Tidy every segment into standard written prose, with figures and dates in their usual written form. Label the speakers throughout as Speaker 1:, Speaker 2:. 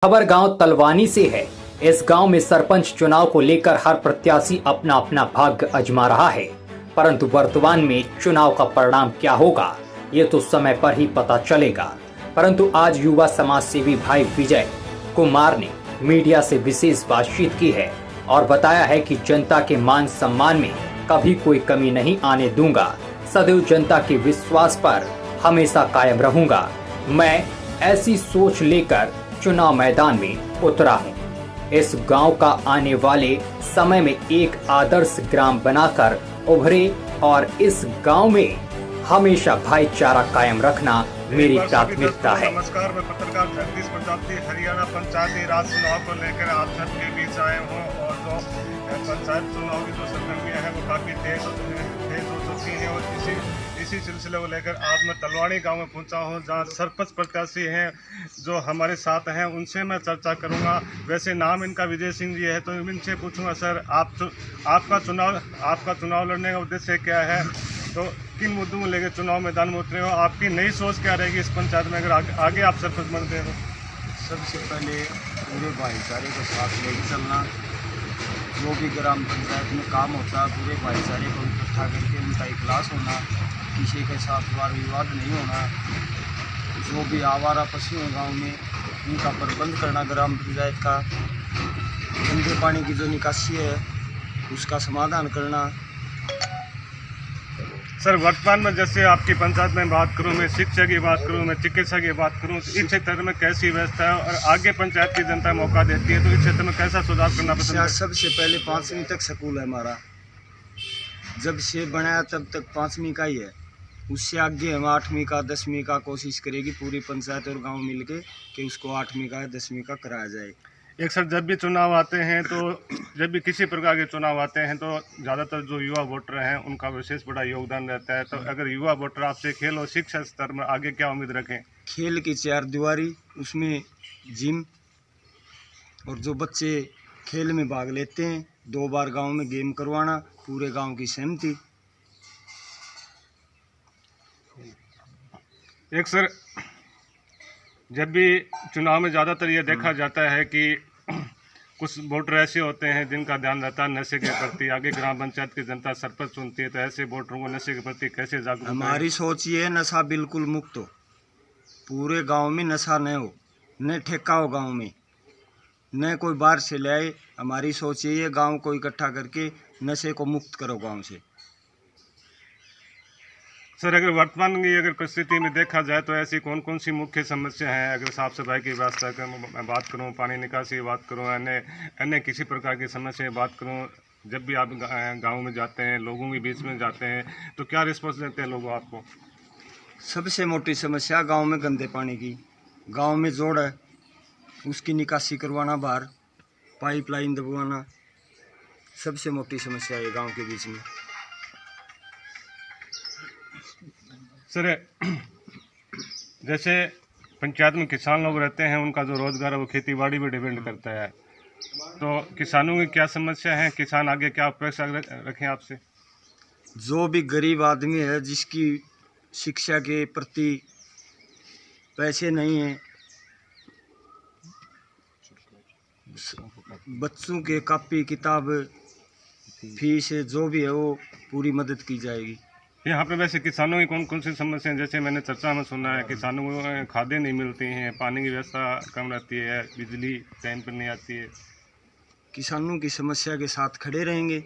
Speaker 1: खबर गांव तलवानी से है। इस गांव में सरपंच चुनाव को लेकर हर प्रत्याशी अपना अपना भाग्य आजमा रहा है, परंतु वर्तमान में चुनाव का परिणाम क्या होगा ये तो समय पर ही पता चलेगा। परंतु आज युवा समाज सेवी भाई विजय कुमार ने मीडिया से विशेष बातचीत की है और बताया है कि जनता के मान सम्मान में कभी कोई कमी नहीं आने दूंगा, सदैव जनता के विश्वास पर हमेशा कायम रहूंगा। मैं ऐसी सोच लेकर चुनाव मैदान में उतरा हूं। इस गांव का आने वाले समय में एक आदर्श ग्राम बनाकर उभरे और इस गांव में हमेशा भाईचारा कायम रखना मेरी प्राथमिकता है।
Speaker 2: नमस्कार, मैं पत्रकार जगदीश प्रजापति हरियाणा पंचायती राज चुनाव को लेकर आप सबके बीच आए हूँ और जो पंचायत चुनाव की जो सरगर्मियाँ हैं वो काफ़ी तेज हो चुकी हैं और इसी सिलसिले को लेकर आज मैं तलवानी गांव में पहुंचा हूं, जहां सरपंच प्रत्याशी हैं जो हमारे साथ हैं, उनसे मैं चर्चा करूंगा। वैसे नाम इनका विजय सिंह जी है, तो इनसे पूछूंगा, सर आपका चुनाव लड़ने का उद्देश्य क्या है, तो किन मुद्दों को लेकर चुनाव मैदान में उतरे हो, आपकी नई सोच क्या रहेगी इस पंचायत में अगर आगे आप सरपंच बनते हैं तो?
Speaker 3: सबसे पहले पूरे भाईचारे को साथ लेकर चलना, जो भी ग्राम पंचायत में काम होता है पूरे भाईचारे को इकट्ठा करके उनका इखलास होना, किसी के साथ वाद विवाद नहीं होना, जो भी आवारा पशु हैं गाँव में उनका प्रबंध करना, ग्राम पंचायत का गंदे पानी की जो निकासी है उसका समाधान करना।
Speaker 2: सर, वर्तमान में जैसे आपकी पंचायत में बात करूं, मैं शिक्षा की बात करूं, मैं चिकित्सा की बात करूं, तो इस क्षेत्र में कैसी व्यवस्था है और आगे पंचायत की जनता मौका देती है तो इस क्षेत्र में कैसा सुधार करना पसंद है?
Speaker 3: सबसे पहले 5वीं तक स्कूल है हमारा, जब से बनाया तब तक 5वीं का ही है, उससे आगे हम 8वीं का 10वीं का कोशिश करेगी पूरी पंचायत और गांव मिलके कि उसको 8वीं का 10वीं का कराया जाए।
Speaker 2: एक सर, जब भी चुनाव आते हैं तो जब भी किसी प्रकार के चुनाव आते हैं तो ज़्यादातर जो युवा वोटर हैं उनका विशेष बड़ा योगदान रहता है, तो अगर युवा वोटर आपसे खेल और शिक्षा स्तर में आगे क्या उम्मीद रखें?
Speaker 3: खेल की 4 दीवारी, उसमें जिम, और जो बच्चे खेल में भाग लेते हैं 2 बार गांव में गेम करवाना, पूरे गांव की सहमति।
Speaker 2: एक सर, जब भी चुनाव में ज़्यादातर ये देखा जाता है कि कुछ वोटर ऐसे होते हैं जिनका ध्यान रहता है नशे के प्रति, आगे ग्राम पंचायत की जनता सरपंच चुनती है, तो ऐसे वोटरों को नशे के प्रति कैसे जागरूक?
Speaker 3: हमारी सोच ये है नशा बिल्कुल मुक्त हो, पूरे गांव में नशा न हो, न ठेका हो गांव में, न कोई बाहर से ले आए। हमारी सोच ये है गांव को इकट्ठा करके नशे को मुक्त करो गांव से।
Speaker 2: सर, अगर वर्तमान की अगर परिस्थिति में देखा जाए तो ऐसी कौन कौन सी मुख्य समस्या हैं? अगर साफ सफाई की व्यवस्था की बात करूं, पानी निकासी की बात करूं, अन्य किसी प्रकार की समस्या की बात करूं, जब भी आप गांव में जाते हैं, लोगों के बीच में जाते हैं, तो क्या रिस्पॉन्स देते हैं लोग आपको?
Speaker 3: सबसे मोटी समस्या गांव में गंदे पानी की, गांव में जोड़ है उसकी निकासी करवाना, बाहर पाइपलाइन दबवाना, सबसे मोटी समस्या है गांव के बीच में।
Speaker 2: सर, जैसे पंचायत में किसान लोग रहते हैं, उनका जो रोजगार है वो खेती बाड़ी पर डिपेंड करता है, तो किसानों की क्या समस्या है? किसान आगे क्या अपेक्षा रखें आपसे?
Speaker 3: जो भी गरीब आदमी है जिसकी शिक्षा के प्रति पैसे नहीं हैं, बच्चों के कॉपी किताब फीस जो भी है वो पूरी मदद की जाएगी।
Speaker 2: यहाँ पे वैसे किसानों की कौन कौन सी समस्या हैं? जैसे मैंने चर्चा में सुना है किसानों को खादें नहीं मिलती हैं, पानी की व्यवस्था कम रहती है, बिजली टाइम पर नहीं आती है।
Speaker 3: किसानों की समस्या के साथ खड़े रहेंगे।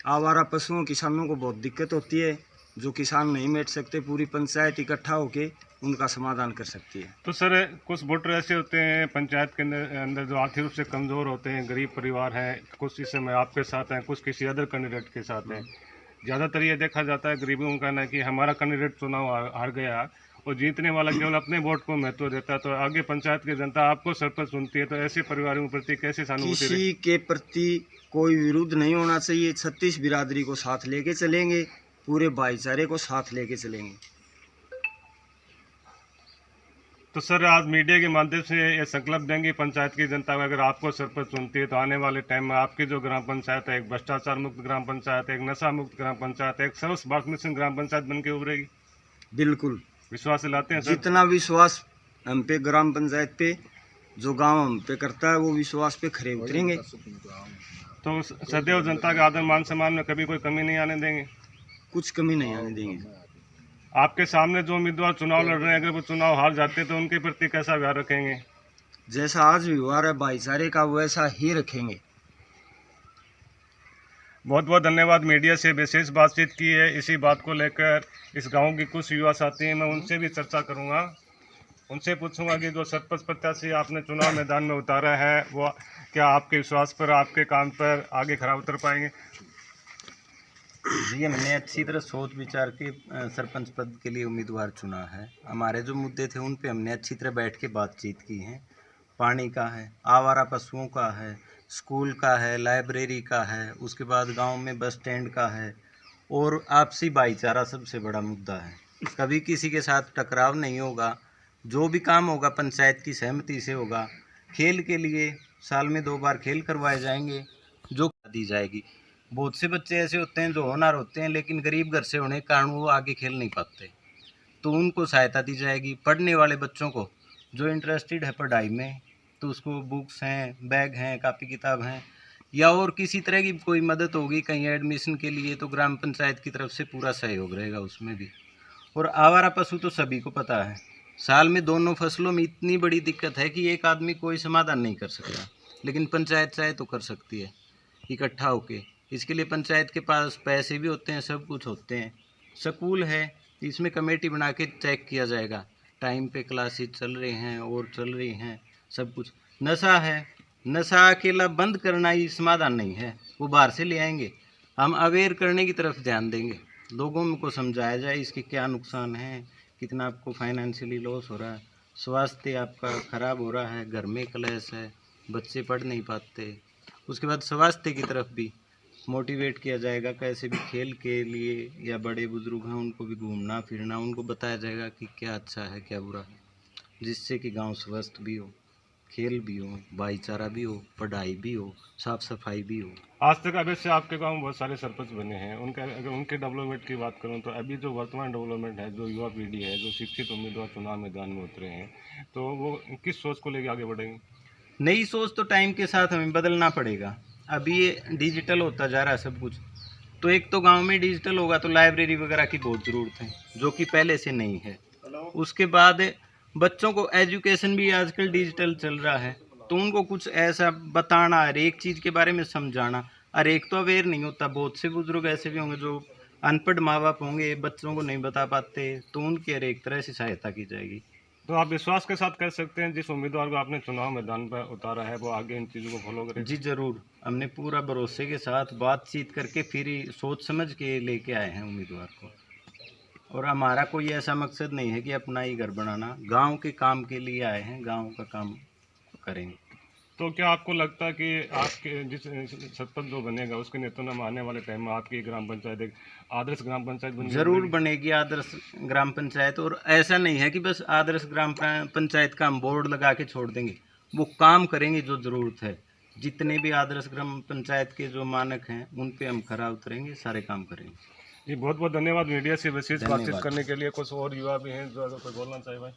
Speaker 3: आवारा पशुओं किसानों को बहुत दिक्कत होती है, जो किसान नहीं बैठ सकते, पूरी पंचायत इकट्ठा होके उनका समाधान कर सकती है।
Speaker 2: तो सर, कुछ वोटर ऐसे होते हैं पंचायत के अंदर जो आर्थिक रूप से कमज़ोर होते हैं, गरीब परिवार हैं, कुछ इस समय आपके साथ हैं, कुछ किसी अदर कैंडिडेट के साथ हैं। ज़्यादातर ये देखा जाता है गरीबों का ना कि हमारा कैंडिडेट चुनाव हार गया और जीतने वाला केवल अपने वोट को महत्व देता है, तो आगे पंचायत की जनता आपको सरपंच चुनती है, तो ऐसे परिवारों के प्रति कैसे सहानुभूति?
Speaker 3: किसी के प्रति कोई विरोध नहीं होना चाहिए, 36 बिरादरी को साथ लेके चलेंगे, पूरे भाईचारे को साथ लेके चलेंगे।
Speaker 2: तो सर, आज मीडिया के माध्यम से ये संकल्प देंगे पंचायत की जनता को, अगर आपको सरपंच चुनती है तो आने वाले टाइम में आपकी जो ग्राम पंचायत है एक भ्रष्टाचार मुक्त ग्राम पंचायत, एक नशा मुक्त ग्राम पंचायत, एक सर्व भारत मिशन ग्राम पंचायत बन के उभरेगी।
Speaker 3: बिल्कुल
Speaker 2: विश्वास दिलाते हैं सर?
Speaker 3: जितना विश्वास हम पे ग्राम पंचायत पे जो गांव हम पे करता है वो विश्वास पे खरे उतरेंगे।
Speaker 2: तो सदैव जनता के आदर मान सम्मान में कभी कोई कमी नहीं आने देंगे।
Speaker 3: कुछ कमी नहीं आने देंगे।
Speaker 2: आपके सामने जो उम्मीदवार चुनाव लड़ रहे हैं, अगर वो चुनाव हार जाते हैं तो उनके प्रति कैसा व्यवहार रखेंगे?
Speaker 3: जैसा आज व्यवहार है भाईचारे का वैसा ही रखेंगे।
Speaker 2: बहुत बहुत धन्यवाद। मीडिया से विशेष बातचीत की है। इसी बात को लेकर इस गांव की कुछ युवा साथी हैं, मैं उनसे भी चर्चा करूंगा। उनसे पूछूंगा कि जो सरपंच प्रत्याशी आपने चुनाव मैदान में उतारा है वो क्या आपके विश्वास पर, आपके काम पर आगे खरा उतर पाएंगे?
Speaker 4: जी, हमने अच्छी तरह सोच विचार के सरपंच पद के लिए उम्मीदवार चुना है। हमारे जो मुद्दे थे उन पे हमने अच्छी तरह बैठ के बातचीत की है। पानी का है, आवारा पशुओं का है, स्कूल का है, लाइब्रेरी का है, उसके बाद गांव में बस स्टैंड का है और आपसी भाईचारा सबसे बड़ा मुद्दा है। कभी किसी के साथ टकराव नहीं होगा। जो भी काम होगा पंचायत की सहमति से होगा। खेल के लिए साल में 2 बार खेल करवाए जाएंगे जो दी जाएगी। बहुत से बच्चे ऐसे होते हैं जो होनहार होते हैं लेकिन गरीब घर से होने के कारण वो आगे खेल नहीं पाते, तो उनको सहायता दी जाएगी। पढ़ने वाले बच्चों को जो इंटरेस्टेड है पढ़ाई में, तो उसको बुक्स हैं, बैग हैं, कापी किताब हैं या और किसी तरह की कोई मदद होगी कहीं एडमिशन के लिए, तो ग्राम पंचायत की तरफ से पूरा सहयोग रहेगा उसमें भी। और आवारा पशु तो सभी को पता है, साल में दोनों फसलों में इतनी बड़ी दिक्कत है कि एक आदमी कोई समाधान नहीं कर सकता, लेकिन पंचायत चाहे तो कर सकती है इकट्ठा होके। इसके लिए पंचायत के पास पैसे भी होते हैं, सब कुछ होते हैं। स्कूल है, इसमें कमेटी बना के चेक किया जाएगा टाइम पे क्लासेस चल रहे हैं और चल रही हैं सब कुछ। नशा है, नशा अकेला बंद करना ही समाधान नहीं है, वो बाहर से ले आएंगे। हम अवेयर करने की तरफ ध्यान देंगे, लोगों को समझाया जाए इसके क्या नुकसान है, कितना आपको फाइनेंशियली लॉस हो रहा है, स्वास्थ्य आपका ख़राब हो रहा है, घर में क्लेश है, बच्चे पढ़ नहीं पाते। उसके बाद स्वास्थ्य की तरफ भी मोटिवेट किया जाएगा, कैसे भी खेल के लिए या बड़े बुजुर्ग हैं उनको भी घूमना फिरना, उनको बताया जाएगा कि क्या अच्छा है क्या बुरा है, जिससे कि गांव स्वस्थ भी हो, खेल भी हो, भाईचारा भी हो, पढ़ाई भी हो, साफ सफाई भी हो।
Speaker 2: आज तक अभी से आपके गांव में बहुत सारे सरपंच बने हैं, अगर उनके डेवलपमेंट की बात करूं तो अभी जो वर्तमान डेवलपमेंट है, जो युवा पीढ़ी है, जो शिक्षित उम्मीदवार चुनाव मैदान में उतरे हैं, तो वो किस सोच को लेकर आगे बढ़ेंगे?
Speaker 4: नई सोच तो टाइम के साथ हमें बदलना पड़ेगा। अभी ये डिजिटल होता जा रहा है सब कुछ, तो एक तो गांव में डिजिटल होगा तो लाइब्रेरी वगैरह की बहुत ज़रूरत है जो कि पहले से नहीं है। उसके बाद बच्चों को एजुकेशन भी आजकल डिजिटल चल रहा है, तो उनको कुछ ऐसा बताना, हर एक चीज़ के बारे में समझाना। हर एक तो अवेयर नहीं होता, बहुत से बुजुर्ग ऐसे भी होंगे जो अनपढ़ माँ बाप होंगे, बच्चों को नहीं बता पाते, तो उनकी हर एक तरह से सहायता की जाएगी।
Speaker 2: तो आप विश्वास के साथ कह सकते हैं जिस उम्मीदवार को आपने चुनाव मैदान पर उतारा है वो आगे इन चीज़ों को फॉलो करें?
Speaker 4: जी ज़रूर, हमने पूरा भरोसे के साथ बातचीत करके फिर ही सोच समझ के लेके आए हैं उम्मीदवार को। और हमारा कोई ऐसा मकसद नहीं है कि अपना ही घर बनाना, गांव के काम के लिए आए हैं, गांव का काम करेंगे।
Speaker 2: तो क्या आपको लगता है कि आपके जिस सरपंच जो बनेगा उसके नेतृत्व में आने वाले टाइम में आपकी ग्राम पंचायत एक आदर्श ग्राम पंचायत बन
Speaker 4: ज़रूर बनेगी आदर्श ग्राम पंचायत। और ऐसा नहीं है कि बस आदर्श ग्राम पंचायत का हम बोर्ड लगा के छोड़ देंगे, वो काम करेंगे जो ज़रूरत है। जितने भी आदर्श ग्राम पंचायत के जो मानक हैं उन पे हम खरा उतरेंगे, सारे काम करेंगे।
Speaker 2: जी बहुत बहुत धन्यवाद मीडिया से विशेष बातचीत करने के लिए। कुछ और युवा भी हैं जो अगर कोई बोलना चाहे भाई?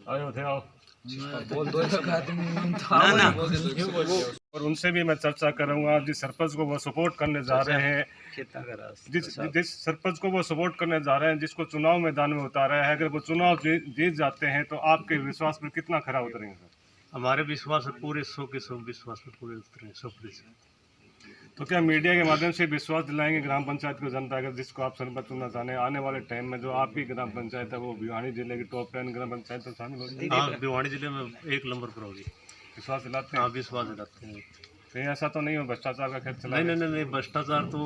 Speaker 2: आयो थे आओ और उनसे भी मैं चर्चा करूंगा। जिस सरपंच को वो सपोर्ट करने जा रहे हैं, जिस सरपंच को वो सपोर्ट करने जा रहे हैं, जिसको चुनाव मैदान में उतारा है, अगर वो चुनाव जीत जाते हैं तो आपके विश्वास पर कितना खरा उतरेंगे सर?
Speaker 5: हमारे विश्वास पूरे 100 के 100 विश्वास पर पूरे उतरे 100%।
Speaker 2: तो क्या मीडिया के माध्यम से विश्वास दिलाएंगे ग्राम पंचायत को जनता, अगर जिसको आप सरपंच चुनना चाहते हैं, आने वाले टाइम में जो आपकी ग्राम पंचायत है वो भिवानी जिले की टॉप 10 ग्राम पंचायत में शामिल होगी?
Speaker 5: हाँ, भिवानी जिले में 1 नंबर पर होगी।
Speaker 2: विश्वास दिलाते हैं?
Speaker 5: हाँ, विश्वास दिलाते हैं।
Speaker 2: कहीं ऐसा तो नहीं हो भ्रष्टाचार का खेत चला?
Speaker 5: नहीं, भ्रष्टाचार तो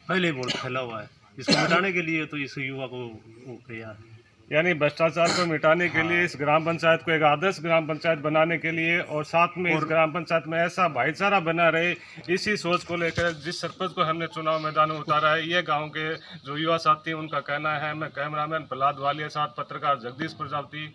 Speaker 5: पहले ही बहुत फैला हुआ है, इसको मिटाने के लिए तो इस युवा को वो किया है।
Speaker 2: यानी भ्रष्टाचार को मिटाने के लिए इस ग्राम पंचायत को एक आदर्श ग्राम पंचायत बनाने के लिए और साथ में इस ग्राम पंचायत में ऐसा भाईचारा बना रहे, इसी सोच को लेकर जिस सरपंच को हमने चुनाव मैदान में उतारा है, ये गांव के जो युवा साथी उनका कहना है। मैं कैमरामैन प्रहलाद वालिया साथ पत्रकार जगदीश प्रजापति।